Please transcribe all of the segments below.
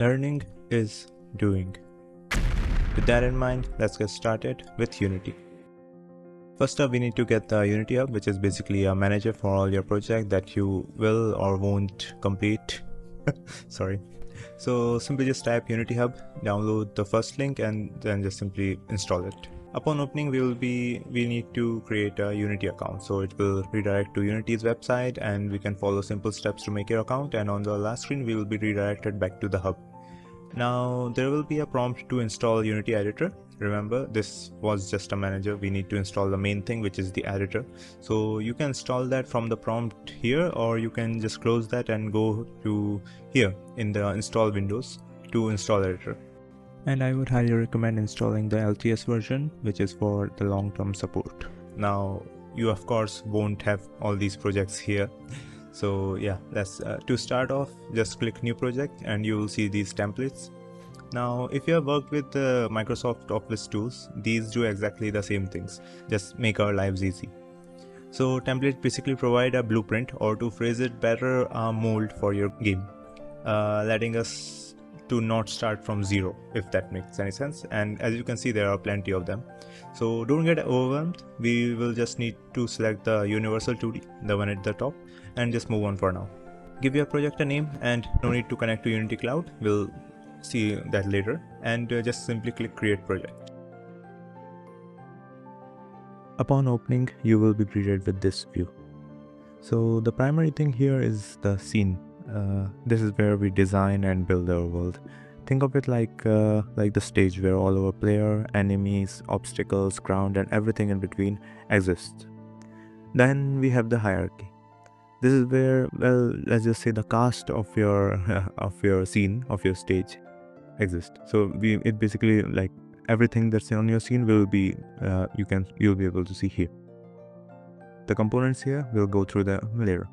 Learning is doing. With that in mind, let's get started with Unity. First up, we need to get the Unity Hub, which is basically a manager for all your projects that you will or won't complete. Sorry. So simply just type Unity Hub, download the first link, and then just simply install it. Upon opening, we need to create a Unity account. So it will redirect to Unity's website, and we can follow simple steps to make your account. And on the last screen, we will be redirected back to the hub. Now there will be a prompt to install Unity editor. Remember, this was just a manager. We need to install the main thing, which is the editor. So you can install that from the prompt here, or you can just close that and go to here in the install windows to install editor. And I would highly recommend installing the LTS version, which is for the long-term support. Now you of course won't have all these projects here. So yeah, let's to start off, just click new project and you will see these templates. Now if you have worked with the Microsoft Office tools, these do exactly the same things, just make our lives easy. So templates basically provide a blueprint, or to phrase it better, a mold for your game, letting us to not start from zero, if that makes any sense. And as you can see, there are plenty of them. So don't get overwhelmed. We will just need to select the universal 2D, the one at the top, and just move on for now. Give your project a name, and no need to connect to Unity Cloud. We'll see that later. And just simply click create project. Upon opening, you will be greeted with this view. So the primary thing here is the scene. This is where we design and build our world. Think of it like the stage where all our player, enemies, obstacles, ground, and everything in between exists. Then we have the hierarchy. This is where, well, let's just say the cast of your scene, of your stage exists. So it basically, like, everything that's on your scene will be you'll be able to see here. The components here will go through the layer.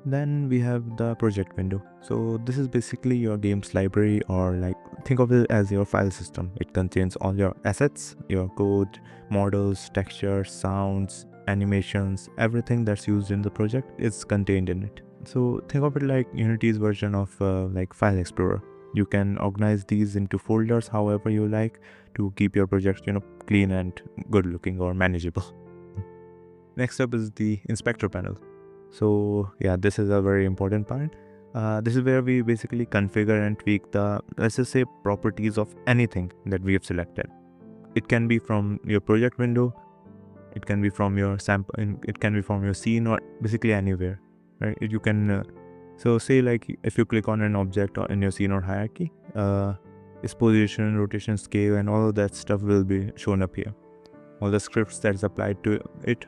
Then we have the project window. So this is basically your game's library, or like think of it as your file system. It contains all your assets, your code, models, textures, sounds, animations, everything that's used in the project is contained in it. So think of it like Unity's version of like File Explorer. You can organize these into folders however you like to keep your project, clean and good looking or manageable. Next up is the inspector panel. So yeah, this is a very important part. This is where we basically configure and tweak the, let's just say, properties of anything that we have selected. It can be from your project window, it can be from your sample, it can be from your scene, or basically anywhere, right? You can so say, like, if you click on an object or in your scene or hierarchy, its position, rotation, scale, and all of that stuff will be shown up here. All the scripts that's applied to it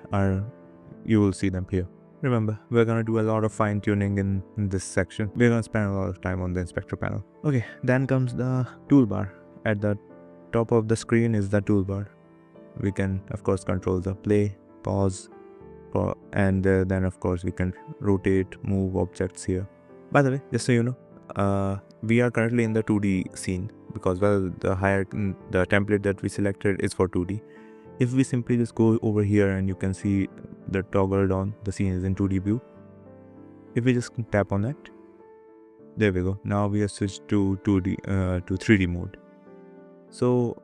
you will see them here. Remember, we're gonna do a lot of fine tuning in this section. We're gonna spend a lot of time on the inspector panel. Okay, then comes the toolbar. At the top of the screen is the toolbar. We can of course control the play, pause, and then of course we can rotate, move objects here. By the way, just so you know, we are currently in the 2D scene because, well, the template that we selected is for 2D. If we simply just go over here, and you can see the toggled on, the scene is in 2D view. If we just tap on that, there we go. Now we have switched to 3D mode. So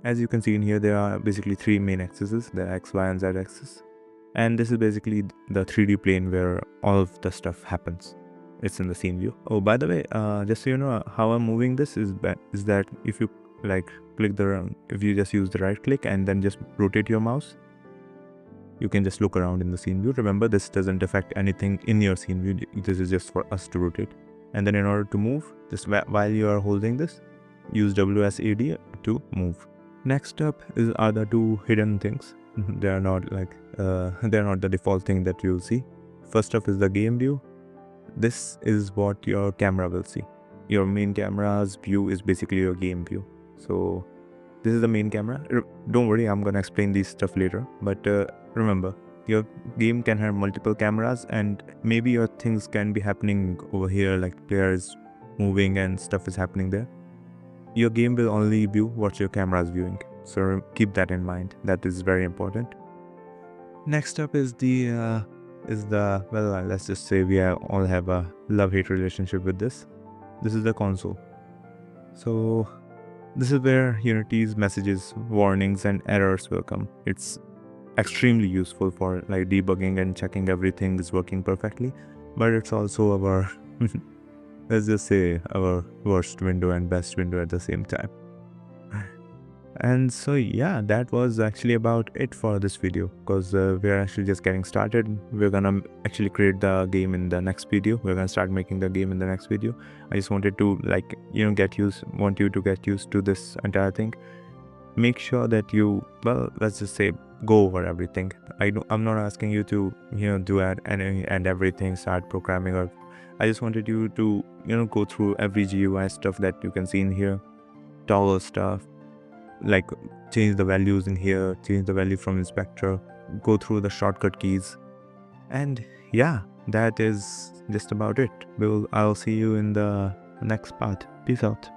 as you can see in here, there are basically three main axes, the X, Y, and Z axis. And this is basically the 3D plane where all of the stuff happens. It's in the scene view. Oh, by the way, just so you know, how I'm moving this is that if you click if you just use the right click and then just rotate your mouse, you can just look around in the scene view. Remember, this doesn't affect anything in your scene view. This is just for us to rotate. And then in order to move, just while you are holding this, use WSAD to move. Next up are the two hidden things. They are not they're not the default thing that you'll see. First up is the game view. This is what your camera will see. Your main camera's view is basically your game view. So this is the main camera. Don't worry, I'm gonna explain these stuff later. But remember, your game can have multiple cameras, and maybe your things can be happening over here, like players moving and stuff is happening there. Your game will only view what your camera is viewing. So keep that in mind. That is very important. Next up is well, let's just say we all have a love-hate relationship with this. This is the console. So this is where Unity's messages, warnings, and errors will come. It's extremely useful for like debugging and checking everything is working perfectly, but it's also our let's just say our worst window and best window at the same time. And so yeah, that was actually about it for this video, because we're actually just getting started. We're gonna actually create the game in the next video. We're gonna start making the game in the next video. I just wanted to like want you to get used to this entire thing. Make sure that you, well, let's just say, go over everything. I'm not asking you to do and everything, start programming, or I just wanted you to go through every GUI stuff that you can see in here, toggle stuff, like change the values in here, change the value from inspector, go through the shortcut keys. And yeah, that is just about it. I'll see you in the next part. Peace out.